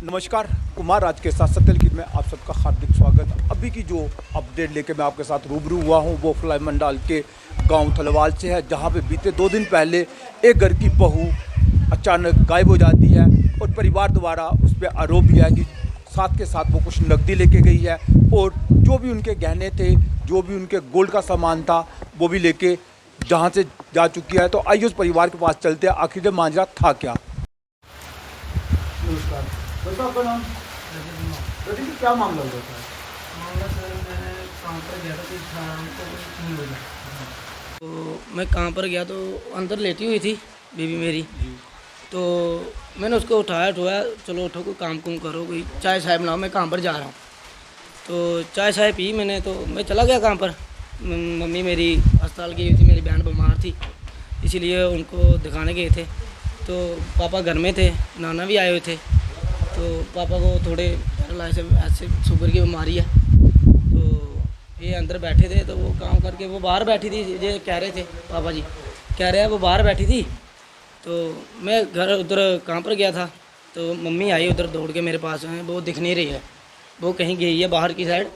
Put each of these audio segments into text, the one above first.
नमस्कार, कुमार राज के साथ सत्यल की में आप सबका हार्दिक स्वागत। अभी की जो अपडेट लेके मैं आपके साथ रूबरू हुआ हूँ वो फ्लाई मंडल के गांव थलवाल से है, जहां पे बीते 2 दिन पहले एक घर की बहू अचानक गायब हो जाती है और परिवार द्वारा उस पर आरोप भी है कि साथ के साथ वो कुछ नकदी लेके गई है और जो भी उनके गहने थे, जो भी उनके गोल्ड का सामान था, वो भी लेके जहाँ से जा चुकी है। तो आइए उस परिवार के पास चलते हैं, आखिर ये मांझा था क्या। नमस्कार, दोस्तों आपका नाम? रजत जी, क्या मामला हुआ था? मामला सर, मैं काम पर गया था, कुछ शाम को 3 बजे। तो मैं काम पर गया तो अंदर लेटी हुई थी बीवी मेरी। तो मैंने उसको उठाया, चलो उठो, कोई काम कुम करो, कोई चाय शाय बनाओ, मैं काम पर जा रहा हूँ। तो चाय शाय पी मैंने, तो मैं चला गया काम पर। मम्मी मेरी अस्पताल गई हुई थी, मेरी बहन बीमार थी, इसीलिए उनको दिखाने गए थे। तो पापा घर में थे, नाना भी आए हुए थे। तो पापा को थोड़े ऐसे शुगर की बीमारी है, तो ये अंदर बैठे थे। तो वो काम करके वो बाहर बैठी थी, ये कह रहे थे, पापा जी कह रहे हैं वो बाहर बैठी थी। तो मैं घर उधर काम पर गया था, तो मम्मी आई उधर दौड़ के मेरे पास है, वो दिख नहीं रही है, वो कहीं गई है बाहर की साइड।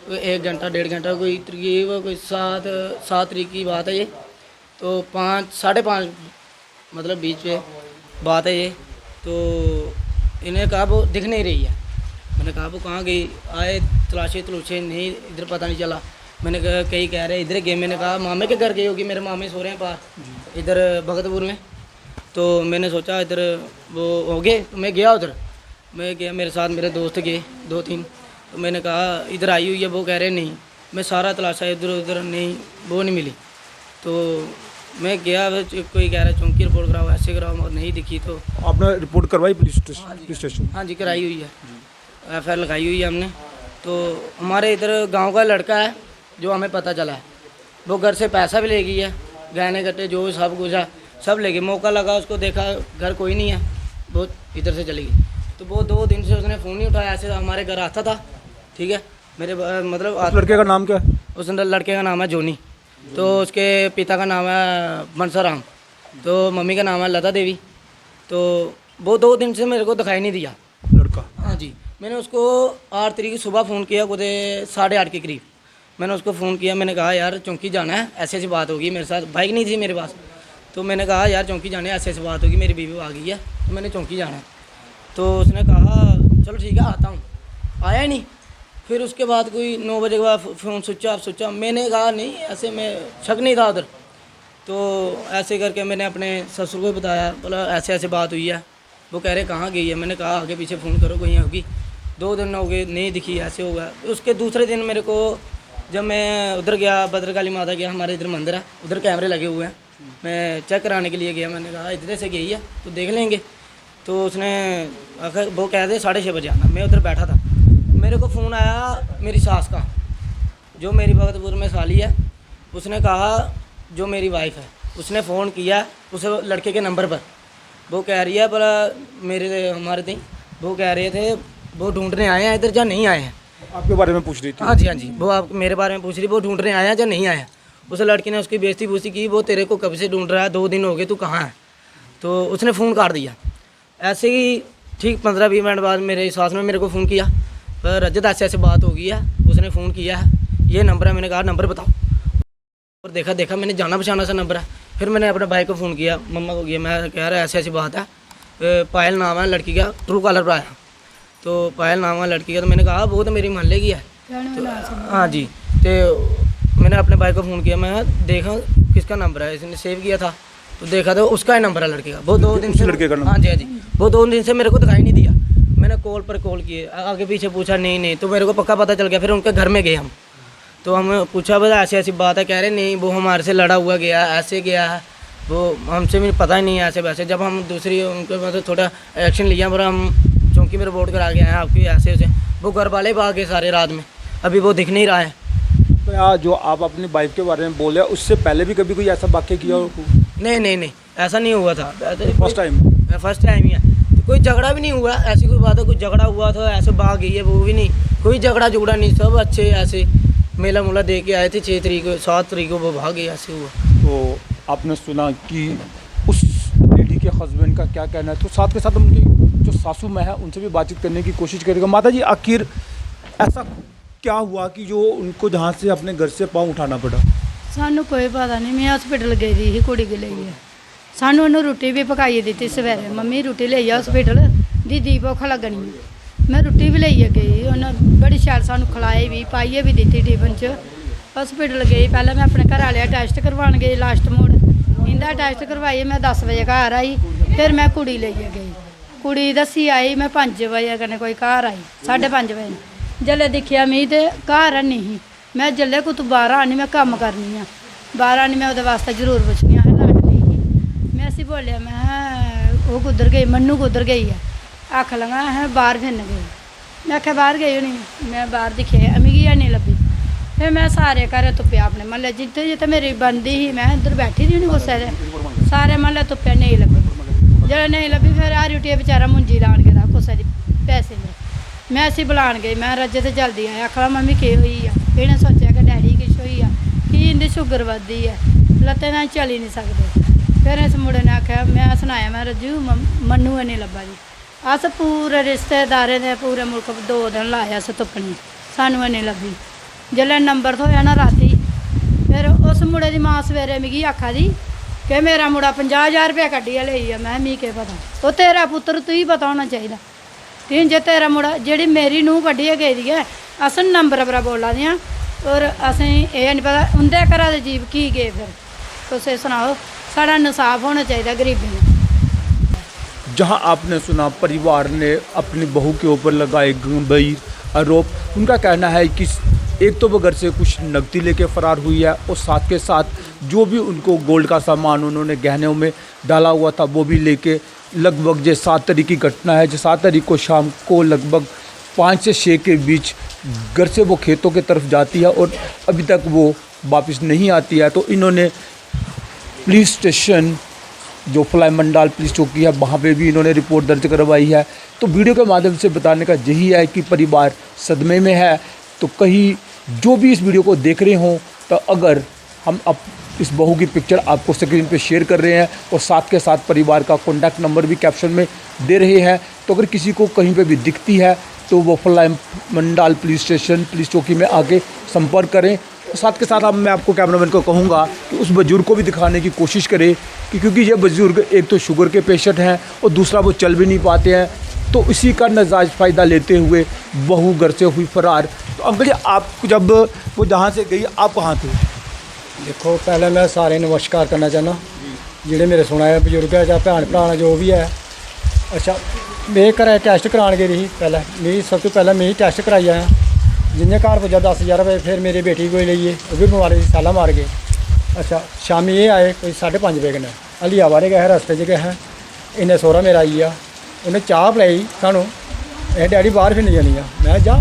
तो 1 घंटा 1.5 घंटा कोई 7 तारीख की बात है ये। तो 5 साढ़े 5 मतलब बीच पे बात है ये। तो इन्हें कहा वो दिख नहीं रही है। मैंने कहा वो कहाँ गई, आए तलाशे नहीं, इधर पता नहीं चला। मैंने कहा कहीं कह रहे इधर गए। मैंने कहा मामे के घर गई होगी, मेरे मामे सो रहे हैं बाहर इधर भगतपुर में। तो मैंने सोचा इधर वो हो गए, तो मैं गया उधर। मैं गया, मेरे साथ मेरे दोस्त गए 2-3। तो मैंने कहा इधर आई हुई है, वो कह रहे नहीं। मैं सारा तलाशा इधर उधर, नहीं वो नहीं मिली। तो मैं गया, कोई कह रहा है चौंकी रिपोर्ट कराओ, ऐसे कराओ, और नहीं दिखी। तो आपने रिपोर्ट करवाई पुलिस स्टेशन? हाँ जी, कराई हुई है, FIR लगाई हुई है हमने। तो हमारे इधर गांव का लड़का है जो हमें पता चला है, वो घर से पैसा भी ले गई है, गहने गट्टे जो सब कुछ है सब ले गई। मौका लगा, उसको देखा घर कोई नहीं है, वो इधर से चली गई। तो वो 2 दिन से उसने फ़ोन नहीं उठाया। ऐसे हमारे घर आता था, ठीक है, मेरे मतलब उस लड़के का नाम क्या है? उस लड़के का नाम है जोनी। तो उसके पिता का नाम है मनसाराम, तो मम्मी का नाम है लता देवी। तो वो 2 दिन से मेरे को दिखाई नहीं दिया लड़का। हाँ जी, मैंने उसको 8 तारीख की सुबह फ़ोन किया, खुद 8:30 के करीब मैंने उसको फ़ोन किया। मैंने कहा यार चौंकी जाना है, ऐसी ऐसी बात होगी मेरे साथ। बाइक नहीं थी मेरे पास, तो मैंने कहा यार चौंकी जाना है, ऐसी ऐसी बात होगी, मेरी बीवी आ गई है, तो मैंने चौंकी जाना है। तो उसने कहा चलो ठीक है आता हूँ, आया ही नहीं। फिर उसके बाद कोई 9 बजे के बाद फ़ोन स्विच ऑफ। मैंने कहा नहीं, ऐसे में शक नहीं था उधर। तो ऐसे करके मैंने अपने ससुर को बताया, बोला ऐसे ऐसे बात हुई है। वो कह रहे कहाँ गई है। मैंने कहा आगे पीछे फ़ोन करो, कहीं होगी। 2 दिन हो गए नहीं दिखी, ऐसे हो गया। उसके दूसरे दिन मेरे को, जब मैं उधर गया भद्रकाली माता गया, हमारे इधर मंदिर है, उधर कैमरे लगे हुए हैं, मैं चेक कराने के लिए गया। मैंने कहा इधर से गई है तो देख लेंगे। तो उसने आखिर वो कह दे 6:30 बजे आना। मैं उधर बैठा था, मेरे को फ़ोन आया मेरी सास का, जो मेरी भगतपुर में साली है। उसने कहा जो मेरी वाइफ है, उसने फ़ोन किया उस लड़के के नंबर पर। वो कह रही है बोला मेरे हमारे थे, वो कह रहे थे वो ढूंढने आए हैं इधर, या नहीं आए हैं। आपके बारे में पूछ रही थी? हाँ जी, वो आप मेरे बारे में पूछ रही, वो ढूंढने आया या नहीं आया। उस लड़की ने उसकी बेइज्जती की, वो तेरे को कब से ढूंढ रहा है, 2 दिन हो गए, तू कहाँ है। तो उसने फ़ोन काट दिया। ऐसे ही ठीक 15-20 मिनट बाद मेरे सास ने मेरे को फ़ोन किया, पर रजत ऐसे ऐसे बात हो गई है, उसने फ़ोन किया है, ये नंबर है। मैंने कहा नंबर बताओ, और देखा मैंने जाना पहचाना सा नंबर है। फिर मैंने अपने भाई को फ़ोन किया, मम्मा को किया, मैं कह रहा ऐसी ऐसी बात है, पायल नाम है लड़की का, ट्रू कॉलर पर आया। तो पायल नाम है लड़की का। तो मैंने कहा वो तो मेरी मोहल्ले की है। हाँ जी, तो मैंने अपने भाई को फ़ोन किया, मैं देखा किसका नंबर है, इसने सेव किया था। तो देखा तो उसका ही नंबर है लड़के का। वो 2 दिन से लड़के का नंबर? हाँ जी, वो 2 दिन से मेरे को दिखाई नहीं दिया। मैंने कॉल पर कॉल किए, आगे पीछे पूछा, नहीं। तो मेरे को पक्का पता चल गया। फिर उनके घर में गए हम, तो हम पूछा बता ऐसी ऐसी बात है। कह रहे नहीं वो हमारे से लड़ा हुआ गया, ऐसे गया है, वो हमसे भी पता ही नहीं है ऐसे वैसे। जब हम दूसरी उनके मतलब थोड़ा एक्शन लिया, पर हम चौंकी में रिपोर्ट करा गए हैं आपकी ऐसे वैसे। वो घर वाले भाग गए सारे रात में, अभी वो दिख नहीं रहा है। तो यार जो आप अपनी वाइफ के बारे में बोले, उससे पहले भी कभी कोई ऐसा वाक्य किया हो? नहीं, ऐसा नहीं हुआ था। फर्स्ट टाइम ही है। तो कोई झगड़ा भी नहीं हुआ, ऐसी कोई बात है कोई झगड़ा हुआ था ऐसे भाग गई है, वो भी नहीं। कोई झगड़ा झुगड़ा नहीं, सब अच्छे ऐसे मेला मूला दे के आए थे। 6 तारीख को 7 तारीख को वो भाग गई, ऐसे हुआ। तो आपने सुना कि उस लेडी के हस्बैंड का क्या कहना है, तो साथ के साथ उनकी जो जो सासू माँ है उनसे भी बातचीत करने की कोशिश करेगा। माता जी, आखिर ऐसा क्या हुआ कि जो उनको जहाँ से अपने घर से पाँव उठाना पड़ा? ਸਾਨੂੰ ਕੋਈ ਪਤਾ ਨਹੀਂ। ਮੈਂ ਹਸਪੀਟਲ ਗਈ ਦੀ ਸੀ, ਕੁੜੀ ਲਈ ਹੈ। ਸਾਨੂੰ ਉਹਨੂੰ ਰੋਟੀ ਵੀ ਪਕਾਈ ਦਿੱਤੀ ਸਵੇਰੇ, ਮੰਮੀ ਰੋਟੀ ਲਈ ਆ ਹਸਪੀਟਲ, ਦੀਦੀ ਭੁੱਖ ਲੱਗਣੀ ਹੈ। ਮੈਂ ਰੋਟੀ ਵੀ ਲਈ ਗਈ, ਉਹਨਾਂ ਬੜੀ ਸ਼ਾਲ ਸਾਨੂੰ ਖਿਲਾਏ ਵੀ, ਪਾਈਏ ਵੀ ਦਿੱਤੀ ਟਿਫਨ 'ਚ। ਹਸਪੀਟਲ ਗਈ, ਪਹਿਲਾਂ ਮੈਂ ਆਪਣੇ ਘਰ ਵਾਲਿਆ ਟੈਸਟ ਕਰਵਾਉਣ ਗਈ ਲਾਸਟ ਮੋੜ, ਇਹਦਾ ਟੈਸਟ ਕਰਵਾਈ। ਮੈਂ 10 ਵਜੇ ਘਰ ਆਈ, ਫਿਰ ਮੈਂ ਕੁੜੀ ਲਈ ਗਈ। ਕੁੜੀ ਦੱਸੀ ਆਈ, ਮੈਂ 5 ਵਜੇ ਕਨੇ ਕੋਈ ਘਰ ਆਈ, 5:30 ਵਜੇ ਜਲੇ ਦੇਖਿਆ ਮੀਂਹ ਤੇ ਘਰ ਨਹੀਂ ਸੀ। ਮੈਂ ਜੱਲੇ ਕੋ ਤੂੰ ਬਾਹਰ ਆਣੀ, ਮੈਂ ਕੰਮ ਕਰਨੀ ਆ, ਬਾਹਰ ਆਣੀ ਮੈਂ ਉਹਦੇ ਵਾਸਤੇ ਜ਼ਰੂਰ ਪੁੱਛਣੀ ਆ। ਲਾਡਲੀ ਸੀ, ਮੈਂ ਅਸੀਂ ਬੋਲਿਆ, ਮੈਂ ਕਿਹਾ ਉਹ ਕੁੱਧਰ ਗਈ, ਮੰਨੂ ਕੁੱਧਰ ਗਈ ਆ? ਆਖ ਲਗਾ ਹੈ ਬਾਹਰ ਫਿਰਨ ਗਈ। ਮੈਂ ਆਖਿਆ ਬਾਹਰ ਗਈ ਹੋਣੀ, ਮੈਂ ਬਾਹਰ ਦਿਖਿਆ ਅਮੀਗੀ ਨਹੀਂ ਲੱਭੀ। ਫਿਰ ਮੈਂ ਸਾਰੇ ਘਰ ਤੁੱਪਿਆ ਆਪਣੇ ਮਹੱਲੇ, ਜਿੱਥੇ ਜਿੱਥੇ ਮੇਰੀ ਬੰਦੀ ਸੀ ਮੈਂ ਇੱਧਰ ਬੈਠੀ ਦੀ ਨਹੀਂ ਗੁੱਸੇ ਦੇ, ਸਾਰੇ ਮਹੱਲੇ ਤੁੱਪਿਆ, ਨਹੀਂ ਲੱਭੀ। ਜਦੋਂ ਨਹੀਂ ਲੱਭੀ ਫਿਰ ਆ ਰੁਟੀਆ ਵਿਚਾਰਾ ਮੁੰਜੀ ਲਾਣ ਕੇ ਦਾ ਗੁੱਸੇ ਦੀ ਪੈਸੇ ਮੇਰੇ। ਮੈਂ ਅਸੀਂ ਬੁਲਾਣ ਗਈ, ਮੈਂ ਰੱਜੇ ਤੇ ਜਲਦੀ ਆਇਆ। ਆਖਲਾ ਮੰਮੀ ਕੀ ਹੋਈ ਆ? ਇਹਨੇ ਸੋਚਿਆ ਕਿ ਡੈਡੀ ਕਿਛ ਹੋਈ ਆ, ਕੀ ਇਹਦੀ ਸ਼ੂਗਰ ਵੱਧਦੀ ਹੈ, ਲੱਤੇ ਨਾਲ ਚੱਲ ਹੀ ਨਹੀਂ ਸਕਦੇ। ਫਿਰ ਇਸ ਮੁੰਡੇ ਨੇ ਆਖਿਆ, ਮੈਂ ਸੁਣਾਇਆ, ਮੈਂ ਰੱਜੂ ਮੰਨੂ ਨਹੀਂ ਲੱਭਾ ਜੀ। ਅਸ ਪੂਰੇ ਰਿਸ਼ਤੇਦਾਰੇ ਦੇ ਪੂਰੇ ਮੁਲਕ 2 ਦਿਨ ਲਾਇਆ ਸ ਧੁੱਪਣੀ, ਸਾਨੂੰ ਨਹੀਂ ਲੱਭੀ। ਜਦੋਂ ਨੰਬਰ ਤੋਂ ਹੋਇਆ ਨਾ ਰਾਤੀ, ਫਿਰ ਉਸ ਮੁੰਡੇ ਦੀ ਮਾਂ ਸਵੇਰੇ ਮਿਗੀ ਆਖਾ ਦੀ ਕਿ ਮੇਰਾ ਮੁੰਡਾ 50,000 ਰੁਪਇਆ ਕੱਢੀ ਲਈ ਆ। ਮੈਂ ਮੀ ਕੇ ਪਤਾ, ਉਹ ਤੇਰਾ ਪੁੱਤਰ ਤੂੰ ਹੀ ਪਤਾ ਹੋਣਾ ਚਾਹੀਦਾ। ਠੀਕ, ਜੇ ਤੇਰਾ ਮੁੰਡਾ ਜਿਹੜੀ ਮੇਰੀ ਨੂੰਹ ਕੱਢੀ ਗਈ ਦੀ ਹੈ, ਅਸਾਂ ਨੰਬਰ ਬਰਾ ਬੋਲਾ ਦੀਆਂ, ਔਰ ਅਸੀਂ ਇਹ ਨਹੀਂ ਪਤਾ ਉਹਦੇ ਘਰਾਂ ਦੇ ਜੀਵ ਕੀ ਗਏ। ਫਿਰ ਤੁਸੀਂ ਸੁਣਾਓ, ਸਾਡਾ ਇਨਸਾਫ होना चाहिए गरीबी में। जहां आपने सुना परिवार ने अपनी बहू के ऊपर लगाए गंभीर आरोप, उनका कहना है कि एक तो वो घर से कुछ नकदी लेके फरार हुई है और साथ के साथ जो भी उनको गोल्ड का सामान उन्होंने गहनों में डाला हुआ था वो भी लेके लगभग जो 7 तारीख की घटना है, जो 7 तारीख को शाम को लगभग 5 से 6 के बीच घर से वो खेतों की तरफ जाती है और अभी तक वो वापस नहीं आती है। तो इन्होंने पुलिस स्टेशन जो फ्लाई मंडाल पुलिस चौकी है वहाँ पे भी इन्होंने रिपोर्ट दर्ज करवाई है। तो वीडियो के माध्यम से बताने का यही है कि परिवार सदमे में है। तो कहीं जो भी इस वीडियो को देख रहे हों, तो अगर हम अब इस बहू की पिक्चर आपको स्क्रीन पे शेयर कर रहे हैं और साथ के साथ परिवार का कॉन्टैक्ट नंबर भी कैप्शन में दे रहे हैं, तो अगर किसी को कहीं पे भी दिखती है तो वो fly Mandal police station police चौकी में आके संपर्क करें। साथ के साथ अब मैं आपको कैमरामैन को कहूँगा कि उस बुजुर्ग को भी दिखाने की कोशिश करे कि क्योंकि ये बुजुर्ग एक तो शुगर के पेशेंट हैं और दूसरा वो चल भी नहीं पाते हैं, तो इसी का नाजायज़ फ़ायदा लेते हुए बहू घर से हुई फरार। तो अंकल जी, आप जब वो जहाँ से गई आप कहाँ थे? देखो, पहले मैं सारे नमस्कार करना चाहना जिहड़े मेरे सुना है बजुर्ग है या भैन भरा जो भी है। अच्छा, मैं घर टैस्ट कराने गई रही, पहले मैं सब तो पहले मैं टैस्ट कराई आया। जिन्हें घर पुजा 10-11 बजे, फिर मेरी बेटी कोई लेइए, वो भी बीमारी साला मार गए। अच्छा, शामी ये आए कोई 5:30 बजे कन्नै, हलिया बारे गए रस्ते च गए हैं, इन्हें सोहरा मेरा आई आ, उन्हें चाह पिलाई सानू, डैडी बाहर फिरन जानी आ। मैं जा,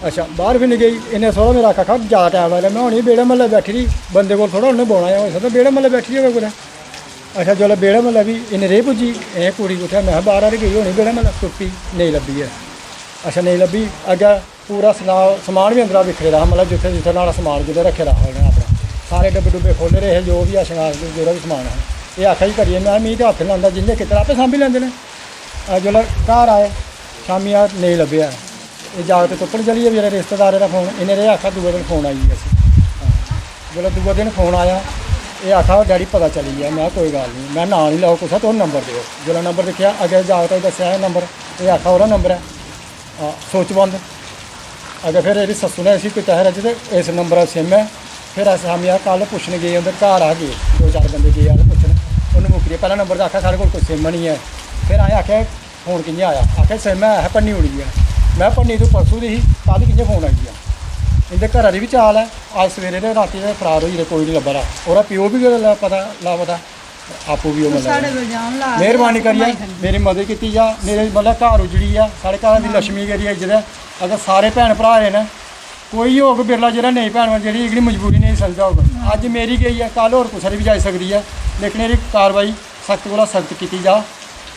अच्छा बाहर फिरन गई, इन्हें सोहरा मेरा आखा ज़्यादा टाइम लग रहा, मैं हूँ बेड़े म्हल्ले बैठी रही, बंदे को थोड़ा उन्हें बौना हो सकता, बेड़े म्हल्ले बैठी रही कुछ। अच्छा, जो बेड़े म्हल्ले भी इन्हें रेह पुजी, ये कुड़ी उठा, मैं बाहर आ गई होनी बेड़े म्हल्ले, तुप्पी नहीं लब्भी है। अच्छा, नहीं लब्भी, अग्गे पूरा समान भी अंदर बिखरे रहा, मतलब जिथे जिथे नाला समान जिधर रखे रहा उन्हें अपना सारे डब्बे डुब्बे खोले रहे, जो भी है शंगार जो भी समान है। ये आखा ही करिए, मैं मीं तो हत्थ नहीं लाता, जिन्हें कितना आपे सांभी लेंदे ने। जो घर आए शामी आ नहीं लभ्या, ये जागत तुप्पन चलिए मेरे रिश्तेदारे का फोन, इन्हें रे आखा दूए दिन फोन आई अस, जो दूए दिन फोन आया, ये आखा डैडी पता चली गया। मैं कोई गल नहीं, मैं ना नहीं लाओ कुछ, तो नंबर दो। जो नंबर देखा अगे जागत दसिया नंबर, ये आखा वह नंबर है सोच बंद। अगर फिर ये सस्सू ने इसी कोई तह रच तो इस नंबर सिम है। फिर अस शामी कल पुछन गए, उधर घर आ गए 2-4 बंदे गए पुछन, उन्हें मुक्की पहला नंबर तो आखा साढ़े कोल सिम नहीं है। फिर असें आख्या फोन कि'यां आया, आख्या सिम है भन्नी उड़ी है। मैं भन्नी तू परसों दी ही, कल कि'यां फोन आई गया। इंदे घरा दी भी चाल है, अज सवेरे ते राती ते फरार होई गेदे, कोई नहीं लब्भा रहा। ओह्दा प्यो भी पता लापता, आपू भी मतलब मेहरबानी करिए मेरी मदद की जा, मेरे मतलब घर उजड़ी आ, साढ़े घर की लक्ष्मी करी इज्जत है। अगर सारे भैन भरा ने कोई होग बिरला जो नहीं भैन जी मजबूरी नहीं समझदा होग, अज मेरी गई है, कल होर कुसै दी भी जाई सकती है, लेकिन ये कार्रवाई सख्त को सख्त की जा।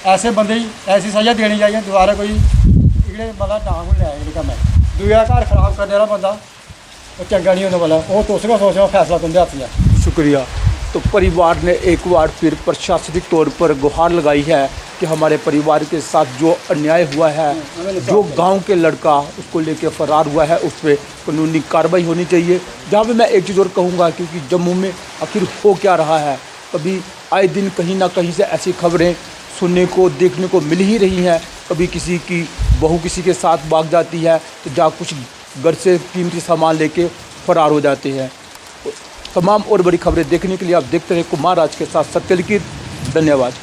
ऐसे बंदे ऐसी सज़ा देनी चाहिए, दोबारा कोई मतलब ना हो लिया कम है। दूआ घर खराब करने वाला बंदा वो चंगा नहीं होने वाला, वो तुस गै सोचो, फैसला तुंदे हत्थ च। शुक्रिया। तो परिवार ने एक बार फिर प्रशासनिक तौर पर गुहार लगाई है कि हमारे परिवार के साथ जो अन्याय हुआ है, जो गांव के लड़का उसको लेके फरार हुआ है, उस पर कानूनी कार्रवाई होनी चाहिए। जहाँ पे मैं एक चीज़ और कहूँगा, क्योंकि जम्मू में आखिर हो क्या रहा है, कभी आए दिन कहीं ना कहीं से ऐसी खबरें सुनने को देखने को मिल ही रही हैं। कभी किसी की बहू किसी के साथ भाग जाती है, तो जहाँ कुछ घर से कीमती सामान लेके फरार हो जाते हैं। तमाम और बड़ी खबरें देखने के लिए आप देखते रहे कुमार राज के साथ सत्य लिखित। धन्यवाद।